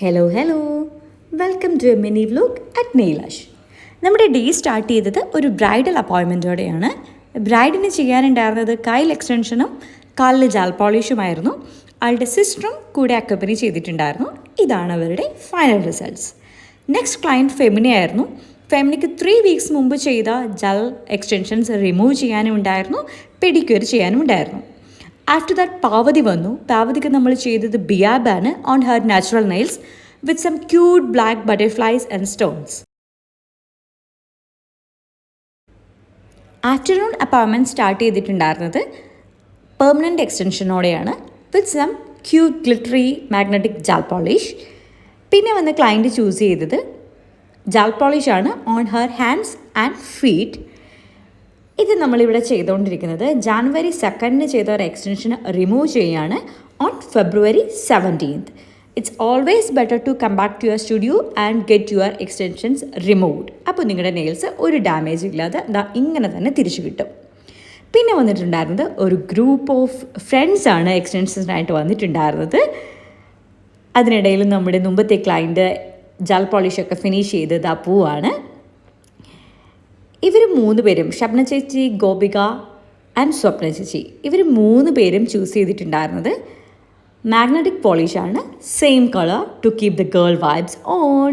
Hello welcome to a mini vlog at Nailash. നമ്മുടെ day start ചെയ്തത് ഒരു bridal അപ്പോയിൻമെൻറ്റോടെയാണ്. ബ്രൈഡിന് ചെയ്യാനുണ്ടായിരുന്നത് കൈൽ എക്സ്റ്റൻഷനും കാലിൽ ജാൽ പോളിഷുമായിരുന്നു. ആളുടെ സിസ്റ്ററും കൂടെ അക്കമ്പനി ചെയ്തിട്ടുണ്ടായിരുന്നു. ഇതാണ് അവരുടെ ഫൈനൽ റിസൾട്ട്സ്. നെക്സ്റ്റ് ക്ലയൻറ്റ് ഫെമിനി ആയിരുന്നു. ഫെമിനിക്ക് 3 വീക്സ് മുമ്പ് ചെയ്ത ജൽ എക്സ്റ്റൻഷൻസ് റിമൂവ് ചെയ്യാനും ഉണ്ടായിരുന്നു, പെഡിക്യൂർ ചെയ്യാനും ഉണ്ടായിരുന്നു. ആഫ്റ്റർ ദാറ്റ് പാവതി വന്നു. പാവതിക്ക് നമ്മൾ ചെയ്തത് ബിയാബാണ് on her natural nails with some cute black butterflies and stones. Afternoon appointment start ചെയ്തിട്ടുണ്ടായിരുന്നത് പെർമനൻറ്റ് എക്സ്റ്റൻഷനോടെയാണ് with some cute glittery magnetic gel polish. പിന്നെ വന്ന് ക്ലയൻറ്റ് ചൂസ് ചെയ്തത് ജാൽ പോളിഷാണ് on her hands and feet. ഇത് നമ്മളിവിടെ ചെയ്തുകൊണ്ടിരിക്കുന്നത് ജാനുവരി 2 ചെയ്ത ഒരു എക്സ്റ്റൻഷൻ റിമൂവ് ചെയ്യുകയാണ് on February 17. It's always better to come back to your studio and get your extensions removed. അപ്പോൾ നിങ്ങളുടെ നെയിൽസ് ഒരു ഡാമേജ് ഇല്ലാതെ ഇങ്ങനെ തന്നെ തിരിച്ചു കിട്ടും. പിന്നെ വന്നിട്ടുണ്ടായിരുന്നത് ഒരു ഗ്രൂപ്പ് ഓഫ് ഫ്രണ്ട്സാണ് എക്സ്റ്റൻഷൻസിനായിട്ട് വന്നിട്ടുണ്ടായിരുന്നത്. അതിനിടയിൽ നമ്മുടെ മുമ്പത്തെ ക്ലയൻറ്റ് ജാൽ പോളിഷൊക്കെ ഫിനിഷ് ചെയ്തത് പോവാണ്. ഇവർ 3 പേരും, ഷബ്ന ചേച്ചി, ഗോപിക ആൻഡ് സ്വപ്ന ചേച്ചി, ഇവർ 3 പേരും ചൂസ് ചെയ്തിട്ടുണ്ടായിരുന്നത് മാഗ്നറ്റിക് പോളിഷാണ്, same colour to keep the girl vibes on.